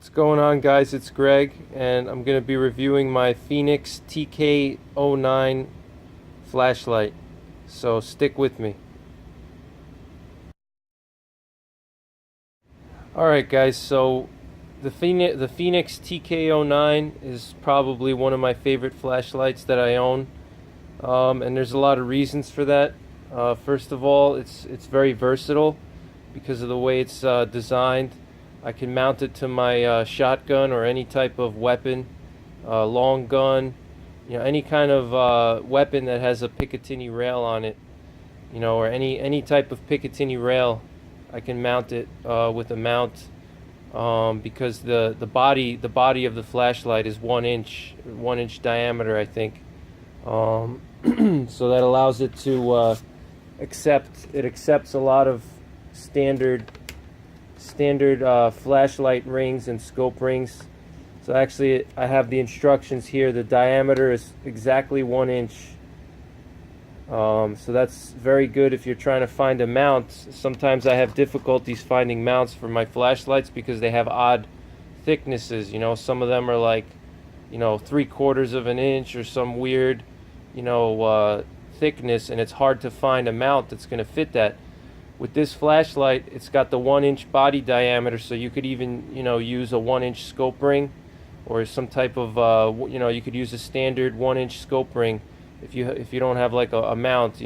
What's going on, guys? It's Greg, and I'm going to be reviewing my Fenix TK09 flashlight, so stick with me. Alright guys, so the Fenix TK09 is probably one of my favorite flashlights that I own, and there's a lot of reasons for that. First of all, it's very versatile because of the way it's designed. I can mount it to my shotgun or any type of weapon, long gun, any kind of weapon that has a Picatinny rail on it, or any type of Picatinny rail. I can mount it with a mount because the body of the flashlight is 1 inch diameter, I think. So that allows it to accepts a lot of standard flashlight rings and scope rings. So actually, I have the instructions here. The diameter is exactly 1 inch. So that's very good if you're trying to find a mount. Sometimes I have difficulties finding mounts for my flashlights because they have odd thicknesses. Some of them are like, 3/4 of an inch or some weird, thickness, and it's hard to find a mount that's going to fit that. With this flashlight, it's got the 1 inch body diameter, so you could even, use a 1 inch scope ring, or some type of, you could use a standard 1 inch scope ring if you don't have like a mount.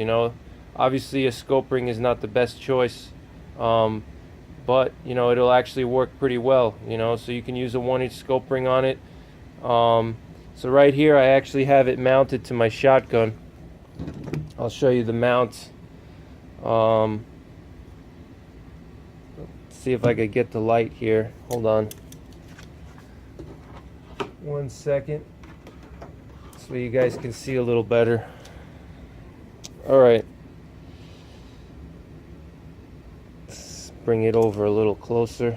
Obviously a scope ring is not the best choice, but it'll actually work pretty well. So you can use a 1 inch scope ring on it. So right here, I actually have it mounted to my shotgun. I'll show you the mount. See if I could get the light here. Hold on 1 second so you guys can see a little better. Alright, let's bring it over a little closer.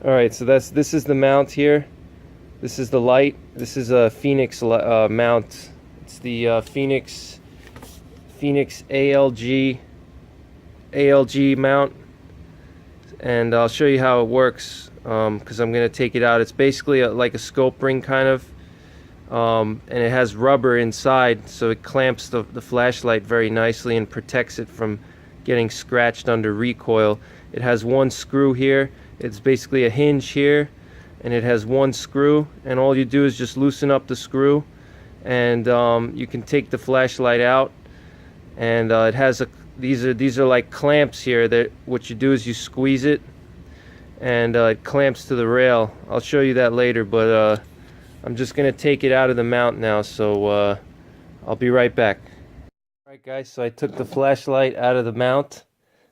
Alright, so this is the mount here. This is the light. This is a Fenix mount. It's the Fenix ALG mount, and I'll show you how it works because I'm going to take it out. It's basically like a scope ring kind of, and it has rubber inside, so it clamps the flashlight very nicely and protects it from getting scratched under recoil. It has one screw here. It's basically a hinge here, and it has one screw, and all you do is just loosen up the screw, and you can take the flashlight out. And it has these are like clamps here that what you do is you squeeze it, and it clamps to the rail. I'll show you that later, but I'm just gonna take it out of the mount now, so I'll be right back. Alright guys, so I took the flashlight out of the mount.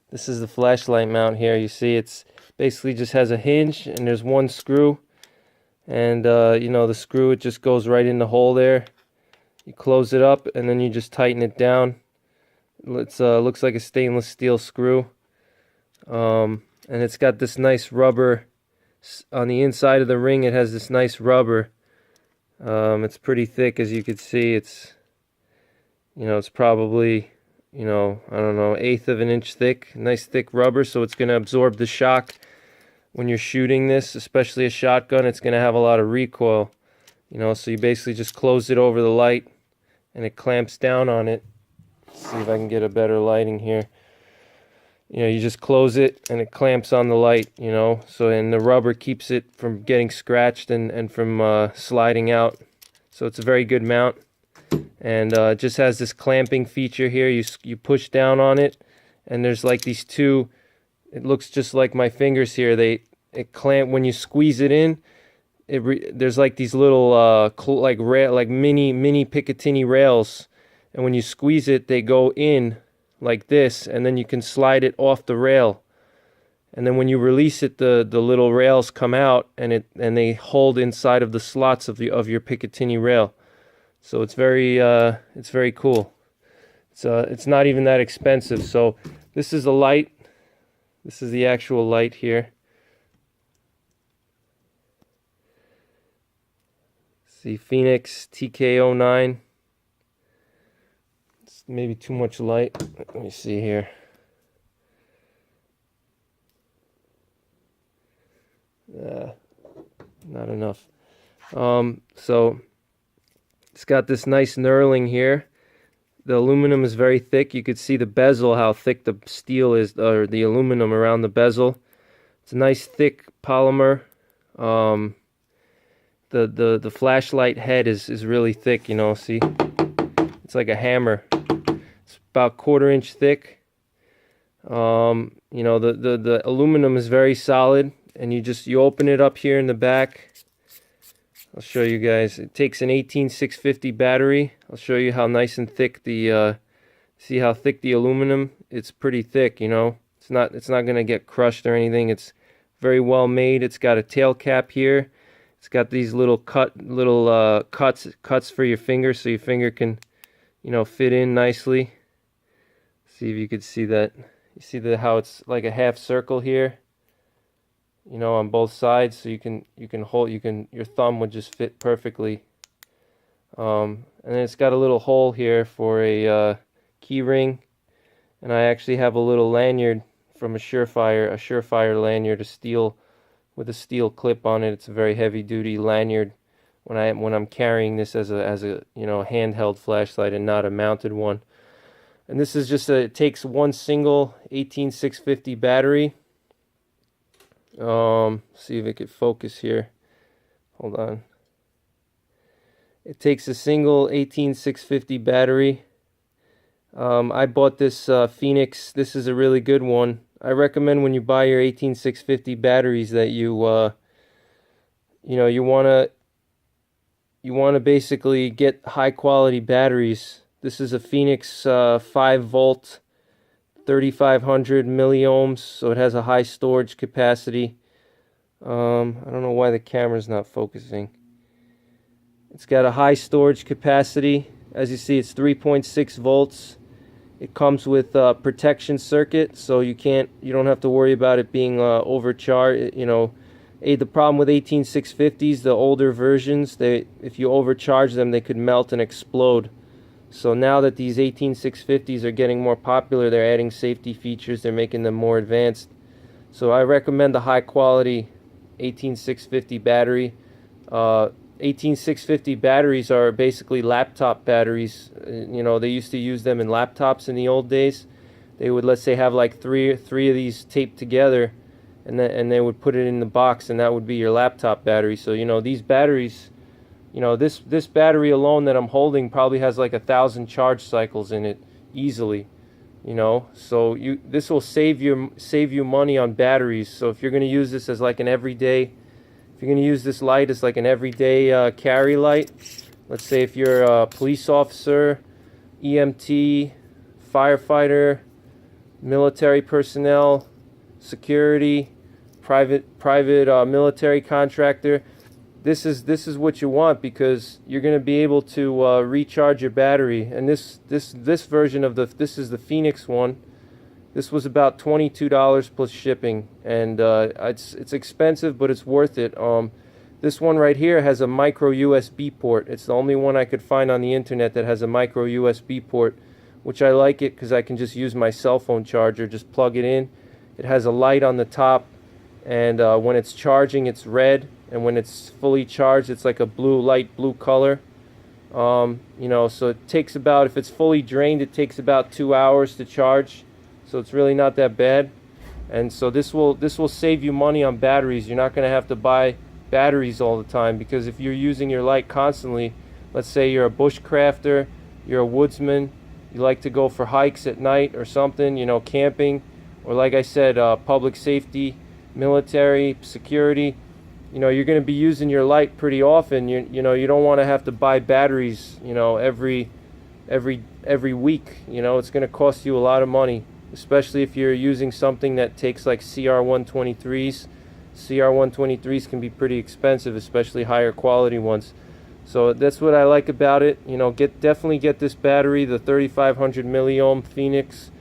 This is the flashlight mount here. You see it's basically just has a hinge, and there's one screw, and the screw, it just goes right in the hole there. You close it up, and then you just tighten it down. It looks like a stainless steel screw, and it's got this nice rubber on the inside of the ring. It has this nice rubber. It's pretty thick, as you can see. It's it's probably I don't know, 1/8 of an inch thick. Nice thick rubber, so it's going to absorb the shock when you're shooting this, especially a shotgun. It's going to have a lot of recoil, so you basically just close it over the light, and it clamps down on it. See if I can get a better lighting here. You just close it and it clamps on the light, and the rubber keeps it from getting scratched and from sliding out. So it's a very good mount, and it just has this clamping feature here. You push down on it, and there's like these two, it looks just like my fingers here. It clamp when you squeeze it in. There's like these little like mini Picatinny rails. And when you squeeze it, they go in like this, and then you can slide it off the rail. And then when you release it, the little rails come out, and they hold inside of the slots of your Picatinny rail. So it's very cool. It's not even that expensive. So this is the light. This is the actual light here. See, Fenix TK09. Maybe too much light. Let me see here. Not enough. So it's got this nice knurling here. The aluminum is very thick. You could see the bezel, how thick the steel is, or the aluminum around the bezel. It's a nice thick polymer. The flashlight head is really thick, you know, see? It's like a hammer. It's about 1/4 inch thick. You know, the aluminum is very solid, and you open it up here in the back. I'll show you guys. It takes an 18650 battery. I'll show you how nice and thick see how thick the aluminum. It's pretty thick, you know. It's not going to get crushed or anything. It's very well made. It's got a tail cap here. It's got these little cuts for your finger, so your finger can, you know, fit in nicely. See if you could see that. You see how it's like a half circle here, you know, on both sides, so your thumb would just fit perfectly. And then it's got a little hole here for a key ring, and I actually have a little lanyard from a Surefire lanyard, with a steel clip on it. It's a very heavy duty lanyard when I'm carrying this as a you know, handheld flashlight and not a mounted one. And this is just it takes one single 18650 battery. See if it could focus here. Hold on. It takes a single 18650 battery. I bought this Fenix. This is a really good one. I recommend when you buy your 18650 batteries that you know, you want to basically get high quality batteries. This is a Fenix 5 volt 3500 milliohms, so it has a high storage capacity. I don't know why the camera's not focusing. It's got a high storage capacity. As you see, it's 3.6 volts. It comes with a protection circuit, so you don't have to worry about it being overcharged. You know, the problem with 18650s, the older versions, if you overcharge them, they could melt and explode. So now that these 18650s are getting more popular, they're adding safety features, they're making them more advanced. So I recommend the high quality 18650 battery. 18650 batteries are basically laptop batteries. You know, they used to use them in laptops in the old days. They would, let's say, have like three of these taped together, and they would put it in the box, and that would be your laptop battery. So, you know, these batteries, you know, this battery alone that I'm holding probably has like 1,000 charge cycles in it easily. You know, so this will save you money on batteries. So if you're going to use this as like an everyday, if you're going to use this light as like an everyday carry light, let's say if you're a police officer, EMT, firefighter, military personnel, security, private military contractor, this is what you want, because you're going to be able to recharge your battery. And this version of this is the Fenix one. This was about $22 plus shipping, and it's expensive, but it's worth it. This one right here has a micro USB port. It's the only one I could find on the internet that has a micro USB port, which I like it because I can just use my cell phone charger, just plug it in. It has a light on the top, and when it's charging, it's red, and when it's fully charged, it's like a light blue color. You know, so it takes about, if it's fully drained, it takes about 2 hours to charge. So it's really not that bad. And so this will save you money on batteries. You're not going to have to buy batteries all the time, because if you're using your light constantly, let's say you're a bushcrafter, you're a woodsman, you like to go for hikes at night or something, you know, camping, or like I said, public safety, military, security, you know, you're going to be using your light pretty often. You know, you don't want to have to buy batteries, you know, every week. You know, it's going to cost you a lot of money, especially if you're using something that takes like Cr123s. Cr123s can be pretty expensive, especially higher quality ones. So that's what I like about it. You know, definitely get this battery, the 3500 milliohm Fenix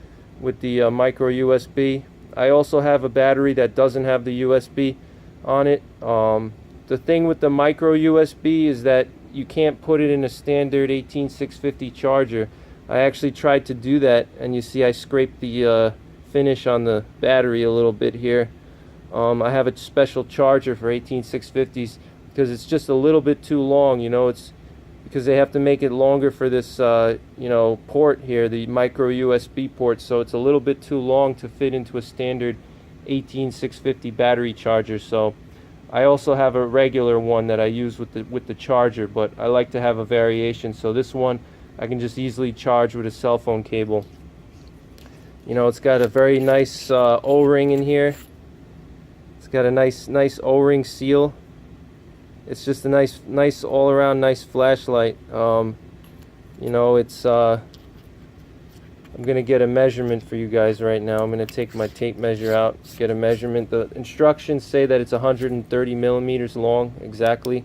with the micro USB. I also have a battery that doesn't have the USB on it. The thing with the micro USB is that you can't put it in a standard 18650 charger. I actually tried to do that, and you see I scraped the finish on the battery a little bit here. I have a special charger for 18650s because it's just a little bit too long. You know, it's because they have to make it longer for this you know, port here, the micro USB port, so it's a little bit too long to fit into a standard 18650 battery charger. So I also have a regular one that I use with the charger, but I like to have a variation. So this one I can just easily charge with a cell phone cable. You know, it's got a very nice O-ring in here. It's got a nice O-ring seal. It's just a nice all-around nice flashlight. You know, it's I'm gonna get a measurement for you guys right now. I'm gonna take my tape measure out, get a measurement. The instructions say that it's 130 millimeters long exactly.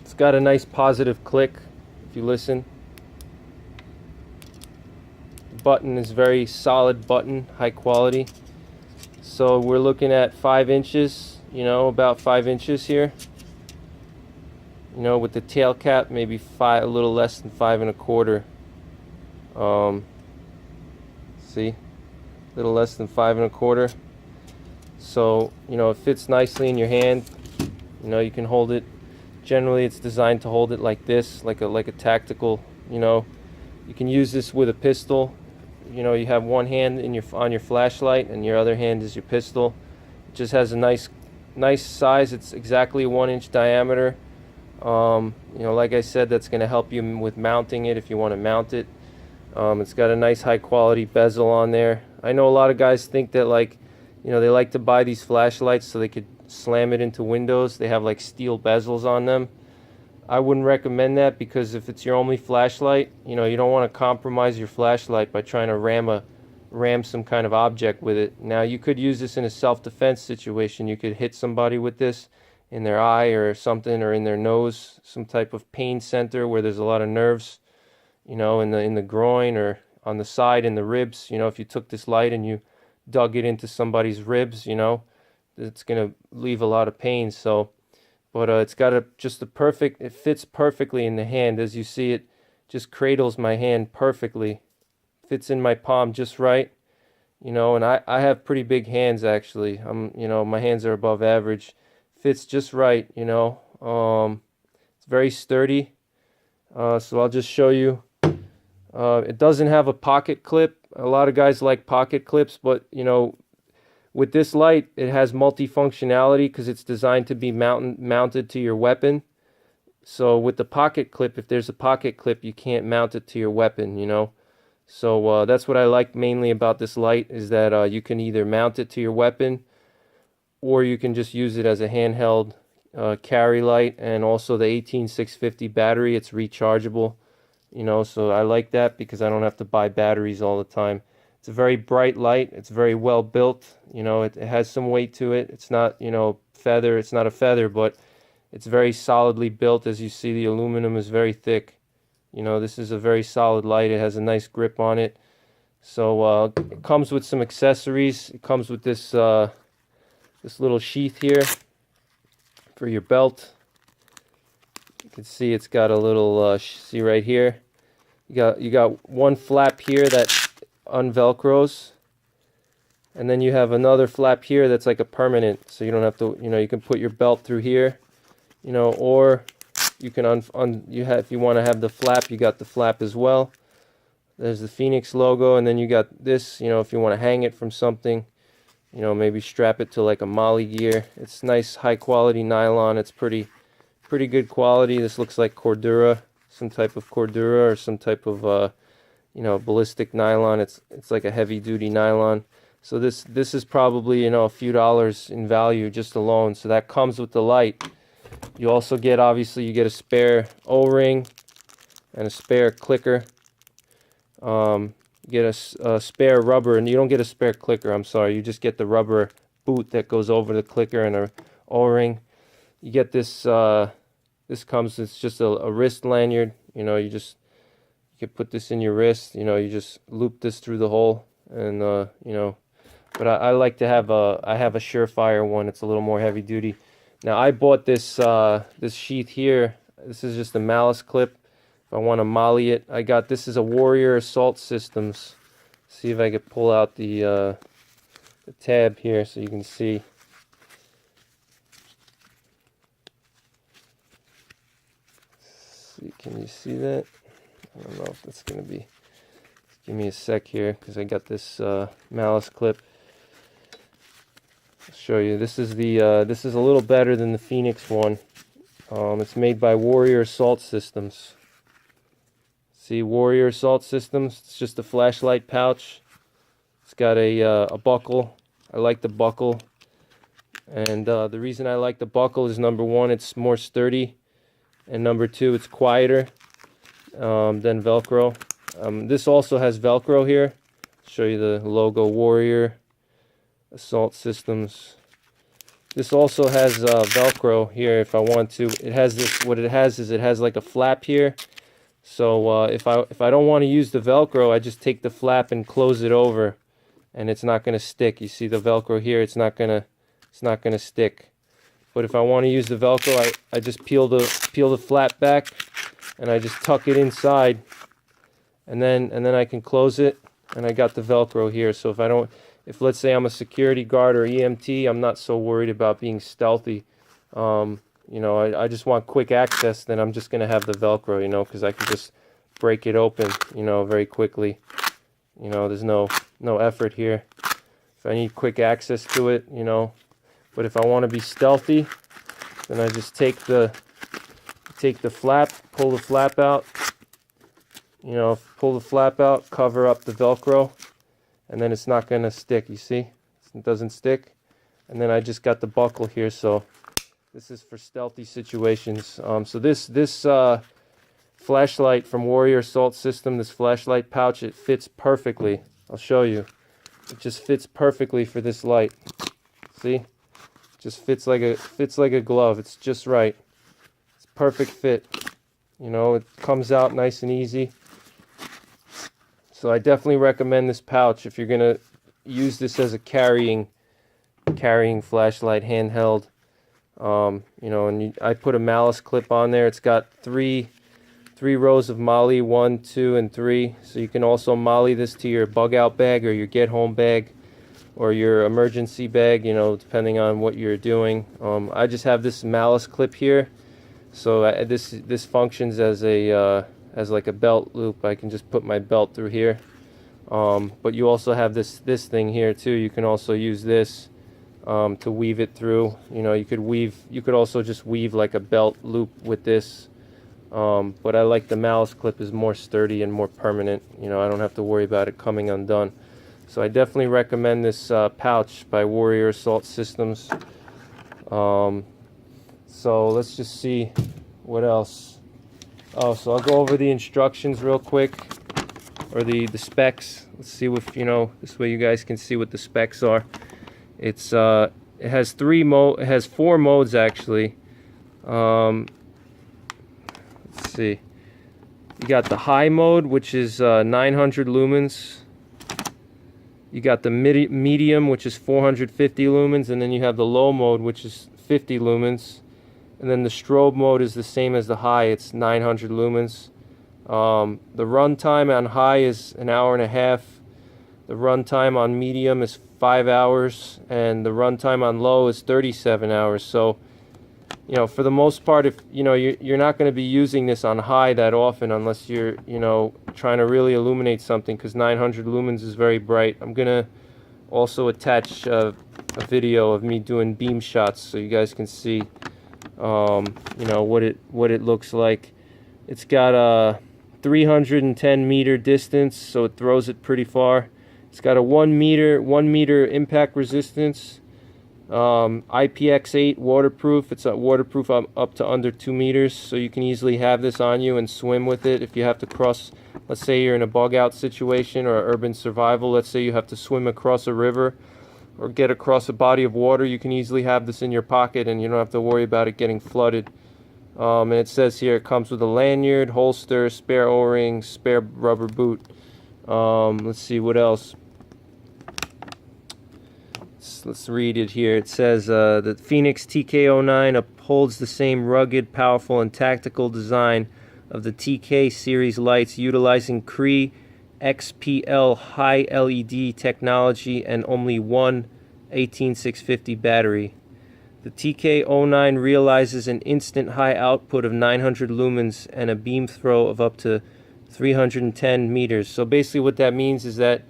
It's got a nice positive click if you listen. The button is very solid button, high quality. So we're looking at 5 inches, you know, about 5 inches here. You know, with the tail cap, maybe a little less than 5 1/4. See, a little less than 5 1/4. So, you know, it fits nicely in your hand. You know, you can hold it. Generally, it's designed to hold it like this, like a tactical. You know, you can use this with a pistol. You know, you have one hand on your flashlight, and your other hand is your pistol. It just has a nice size. It's exactly a 1-inch diameter. You know, like I said, that's going to help you with mounting it if you want to mount it. It's got a nice high quality bezel on there. I know a lot of guys think that, like, you know, they like to buy these flashlights so they could slam it into windows. They have like steel bezels on them. I wouldn't recommend that, because if it's your only flashlight, you know, you don't want to compromise your flashlight by trying to ram some kind of object with it. Now, you could use this in a self-defense situation. You could hit somebody with this in their eye or something, or in their nose, some type of pain center where there's a lot of nerves, you know, in the groin or on the side in the ribs. You know, if you took this light and you dug it into somebody's ribs, you know, it's gonna leave a lot of pain. So, but it's got it fits perfectly in the hand. As you see, it just cradles my hand perfectly, fits in my palm just right. You know, and I have pretty big hands actually. You know, my hands are above average. Fits just right, you know. It's very sturdy. So I'll just show you. It doesn't have a pocket clip. A lot of guys like pocket clips, but you know, with this light, it has multifunctionality because it's designed to be mounted to your weapon. So with the pocket clip, if there's a pocket clip, you can't mount it to your weapon, you know. So that's what I like mainly about this light, is that you can either mount it to your weapon, or you can just use it as a handheld carry light. And also the 18650 battery, it's rechargeable, you know, so I like that because I don't have to buy batteries all the time. It's a very bright light. It's very well built. You know, it has some weight to it. It's not, you know, feather. It's not a feather, but it's very solidly built. As you see, the aluminum is very thick. You know, this is a very solid light. It has a nice grip on it. So it comes with some accessories. It comes with this this little sheath here for your belt. You can see it's got a little see right here. You got one flap here that unvelcros, and then you have another flap here that's like a permanent, so you don't have to, you know, you can put your belt through here, you know, or you can if you want to have the flap, you got the flap as well. There's the Fenix logo, and then you got this, you know, if you want to hang it from something, you know, maybe strap it to like a molly gear. It's nice high quality nylon. It's pretty good quality. This looks like Cordura, some type of Cordura, or some type of you know, ballistic nylon. It's like a heavy duty nylon. So this is probably, you know, a few dollars in value just alone. So that comes with the light. You also get, obviously, you get a spare O-ring and a spare clicker. You get a spare rubber, and you don't get a spare clicker, I'm sorry. You just get the rubber boot that goes over the clicker and a O-ring. You get this, this comes, it's just a wrist lanyard. You know, you can put this in your wrist. You know, you just loop this through the hole, and you know, but I like to have I have a Surefire one. It's a little more heavy duty. Now I bought this this sheath here. This is just a malice clip. If I want to molly it, this is a Warrior Assault Systems See if I could pull out the tab here so you can see. See, can you see that? I don't know if that's gonna be. Give me a sec here because I got this malice clip. I'll show you. This is a little better than the Fenix one. It's made by Warrior Assault Systems. See, Warrior Assault Systems. It's just a flashlight pouch. It's got a buckle. I like the buckle, and the reason I like the buckle is, number one, it's more sturdy, and number two, it's quieter than Velcro. This also has Velcro here. I'll show you the logo, Warrior Assault Systems. This also has Velcro here if I want to. It has this. What it has is it has like a flap here. So if I don't want to use the Velcro, I just take the flap and close it over, and it's not going to stick. You see the Velcro here? It's not gonna stick. But if I want to use the Velcro, I just peel the flap back, and I just tuck it inside, and then I can close it, and I got the Velcro here. So if let's say I'm a security guard or EMT, I'm not so worried about being stealthy. You know, I just want quick access, then I'm just gonna have the Velcro, you know, because I can just break it open, you know, very quickly. You know, there's no effort here. If I need quick access to it, you know, but if I want to be stealthy, then I just take the flap, pull the flap out, you know, pull the flap out, cover up the Velcro, and then it's not going to stick, you see? It doesn't stick. And then I just got the buckle here, so this is for stealthy situations. So this flashlight from Warrior Assault System, this flashlight pouch, it fits perfectly. I'll show you. It just fits perfectly for this light. See? It just fits like a glove. It's just right. It's perfect fit. You know, it comes out nice and easy. So I definitely recommend this pouch if you're gonna use this as a carrying flashlight, handheld. You know, and I put a malice clip on there. It's got three rows of molly, 1, 2, and 3. So you can also molly this to your bug out bag or your get home bag or your emergency bag, you know, depending on what you're doing. I just have this malice clip here, so this functions as like a belt loop. I can just put my belt through here. But you also have this thing here too. You can also use this to weave it through. You know, you could also just weave like a belt loop with this. But I like the malice clip is more sturdy and more permanent. You know, I don't have to worry about it coming undone. So I definitely recommend this pouch by Warrior Assault Systems. So let's just see what else. Oh, so I'll go over the instructions real quick, or the specs. Let's see if, you know, this way you guys can see what the specs are. It has 4 modes actually. Let's see. You got the high mode, which is 900 lumens. You got the medium, which is 450 lumens, and then you have the low mode, which is 50 lumens. And then the strobe mode is the same as the high. It's 900 lumens. The runtime on high is 1.5 hours. The runtime on medium is 5 hours, and the runtime on low is 37 hours. So, you know, for the most part, if you know you're not going to be using this on high that often, unless you're, you know, trying to really illuminate something, because 900 lumens is very bright. I'm gonna also attach a video of me doing beam shots so you guys can see, you know, what it looks like. It's got a 310 meter distance, so it throws it pretty far. It's got a 1 meter impact resistance. IPX8 waterproof. It's waterproof up to under 2 meters, so you can easily have this on you and swim with it if you have to cross. Let's say you're in a bug out situation or urban survival. Let's say you have to swim across a river or get across a body of water. You can easily have this in your pocket and you don't have to worry about it getting flooded. And it says here it comes with a lanyard, holster, spare O-ring, spare rubber boot. Let's see what else. Let's read it here. It says the Fenix TK09 upholds the same rugged, powerful, and tactical design of the TK series lights, utilizing Cr123 XPL high LED technology and only one 18650 battery. The TK09 realizes an instant high output of 900 lumens and a beam throw of up to 310 meters. So basically what that means is that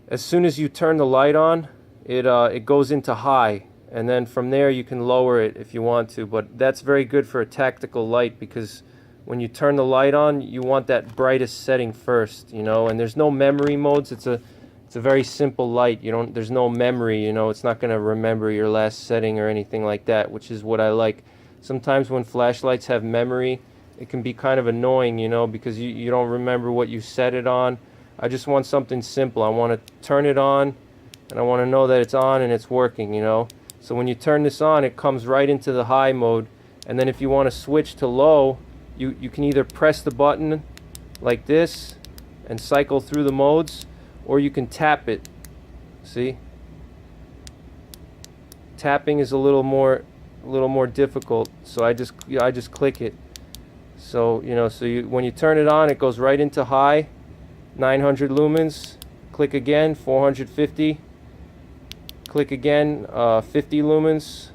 as soon as you turn the light on, it goes into high, and then from there you can lower it if you want to. But that's very good for a tactical light, because when you turn the light on, you want that brightest setting first, you know. And there's no memory modes. It's a very simple light. There's no memory, you know. It's not going to remember your last setting or anything like that, which is what I like. Sometimes when flashlights have memory, it can be kind of annoying, you know, because you don't remember what you set it on. I just want something simple. I want to turn it on, and I want to know that it's on and it's working, you know. So when you turn this on, it comes right into the high mode, and then if you want to switch to low, you can either press the button like this and cycle through the modes, or you can tap it. See? Tapping is a little more difficult, so I just click it. So, you know, when you turn it on, it goes right into high, 900 lumens. Click again, 450. Click again, 50 lumens.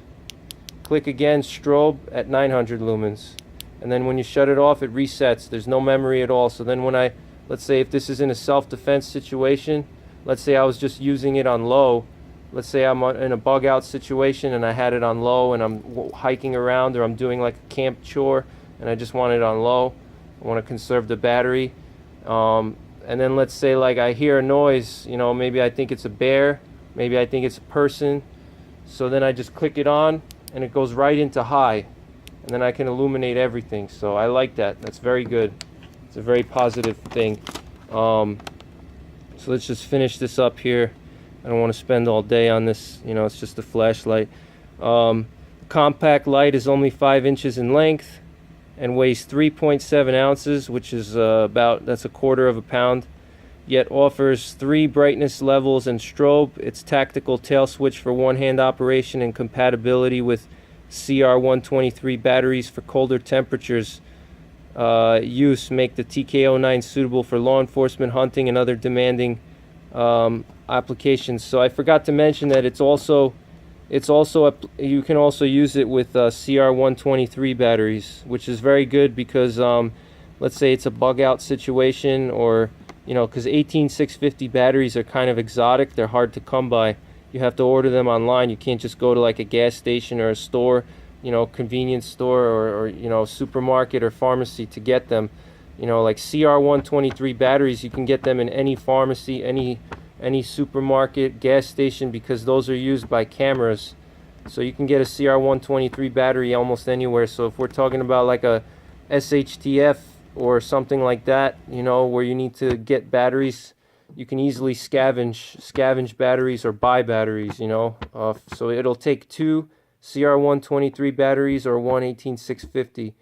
Click again, strobe at 900 lumens. And then when you shut it off, it resets. There's no memory at all. So then let's say if this is in a self-defense situation, let's say I was just using it on low. Let's say I'm in a bug out situation and I had it on low, and I'm hiking around, or I'm doing like a camp chore and I just want it on low. I want to conserve the battery. And then let's say like I hear a noise, you know, maybe I think it's a bear, maybe I think it's a person. So then I just click it on and it goes right into high, and then I can illuminate everything. So I like that. That's very good. It's a very positive thing. So let's just finish this up here. I don't want to spend all day on this, you know, it's just a flashlight. Compact light is only 5 inches in length and weighs 3.7 ounces, which is that's a quarter of a pound, yet offers 3 brightness levels and strobe. Its tactical tail switch for one-hand operation and compatibility with Cr123 batteries for colder temperatures use make the TK09 suitable for law enforcement, hunting, and other demanding applications. So I forgot to mention that you can also use it with Cr123 batteries, which is very good because let's say it's a bug out situation, or you know, because 18650 batteries are kind of exotic. They're hard to come by. You have to order them online. You can't just go to like a gas station or a store, you know, convenience store, or you know, supermarket or pharmacy to get them. You know, like Cr123 batteries, you can get them in any pharmacy, any supermarket, gas station, because those are used by cameras. So you can get a Cr123 battery almost anywhere. So if we're talking about like a SHTF or something like that, you know, where you need to get batteries, you can easily scavenge batteries or buy batteries, you know. So it'll take 2 Cr123 batteries or one 18650.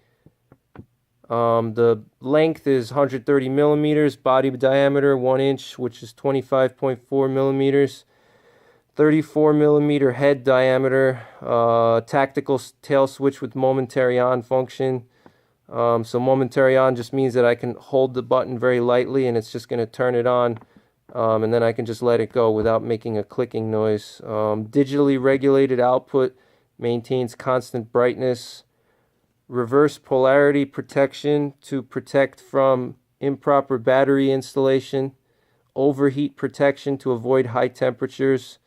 The length is 130 millimeters, body diameter 1 inch, which is 25.4 millimeters, 34 millimeter head diameter, tactical tail switch with momentary on function. So momentary on just means that I can hold the button very lightly and it's just going to turn it on, and then I can just let it go without making a clicking noise. Digitally regulated output, maintains constant brightness. Reverse polarity protection to protect from improper battery installation. Overheat protection to avoid high temperatures.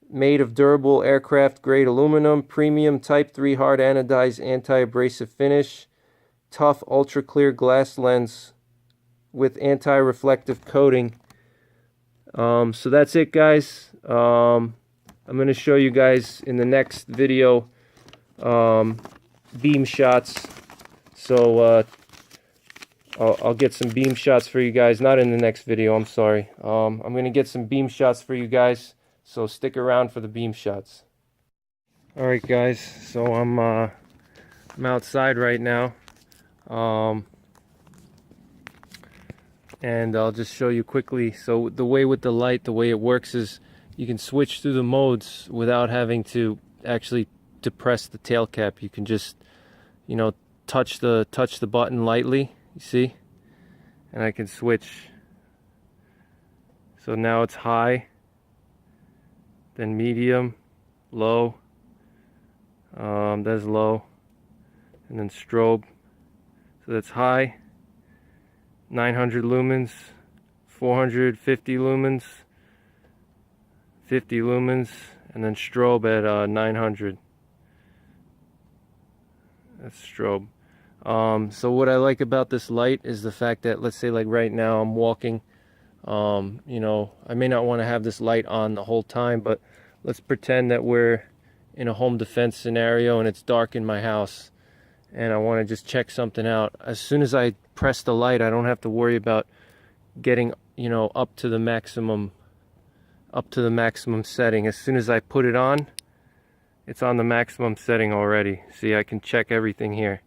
Made of durable aircraft grade aluminum. Premium type 3 hard anodized anti-abrasive finish. Tough ultra clear glass lens with anti-reflective coating. So that's it, guys. I'm going to show you guys in the next video beam shots. So I'll get some beam shots for you guys. Not in the next video, I'm sorry. I'm going to get some beam shots for you guys, so stick around for the beam shots. Alright guys, so I'm outside right now. And I'll just show you quickly. So the way with the light, the way it works is you can switch through the modes without having to actually depress the tail cap. You can just, you know, touch the button lightly, you see, and I can switch So now it's high, then medium, low, that's low, and then strobe. So that's high, 900 lumens, 450 lumens, 50 lumens, and then strobe at 900. That's strobe. So what I like about this light is the fact that, let's say like right now I'm walking, you know, I may not want to have this light on the whole time, but let's pretend that we're in a home defense scenario and it's dark in my house and I want to just check something out. As soon as I press the light, I don't have to worry about getting, you know, up to the maximum setting. As soon as I put it on, it's on the maximum setting already. See, I can check everything here.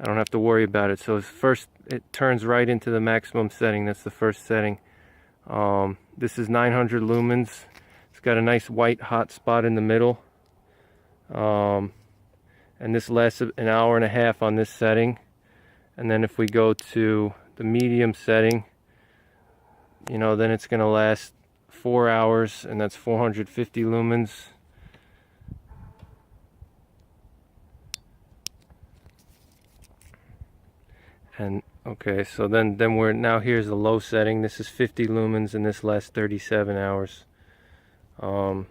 I don't have to worry about it. So first, it turns right into the maximum setting. That's the first setting. This is 900 lumens. It's got a nice white hot spot in the middle. And this lasts an hour and a half on this setting. And then if we go to the medium setting, you know, then it's going to last 4 hours, and that's 450 lumens. And okay, so then we're now, here's the low setting. This is 50 lumens and this lasts 37 hours. So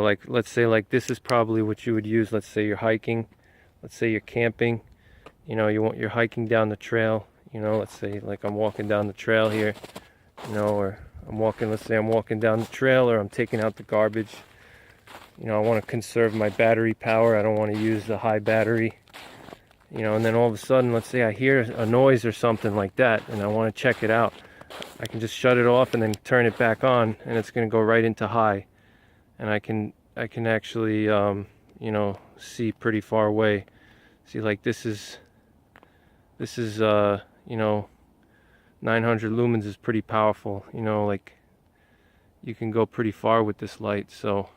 like, let's say like this is probably what you would use. Let's say you're hiking, let's say you're camping, you know, you're hiking down the trail, you know, let's say like I'm walking down the trail here, you know, or let's say I'm walking down the trail, or I'm taking out the garbage. You know, I want to conserve my battery power. I don't want to use the high battery. You know, and then all of a sudden, let's say I hear a noise or something like that, and I want to check it out. I can just shut it off and then turn it back on, and it's going to go right into high. And I can actually, you know, see pretty far away. See, like this is, you know, 900 lumens is pretty powerful. You know, like you can go pretty far with this light. So,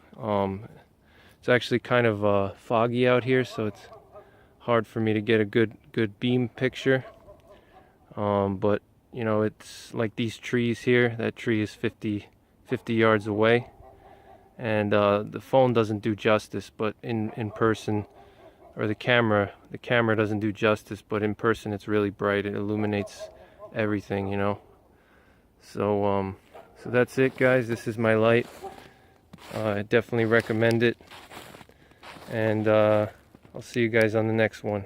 it's actually kind of foggy out here, so it's hard for me to get a good beam picture, but you know, it's like these trees here. That tree is 50 yards away, and the phone doesn't do justice, but in person, or the camera doesn't do justice, but in person it's really bright. It illuminates everything, you know. So so that's it, guys. This is my light. I definitely recommend it, and I'll see you guys on the next one.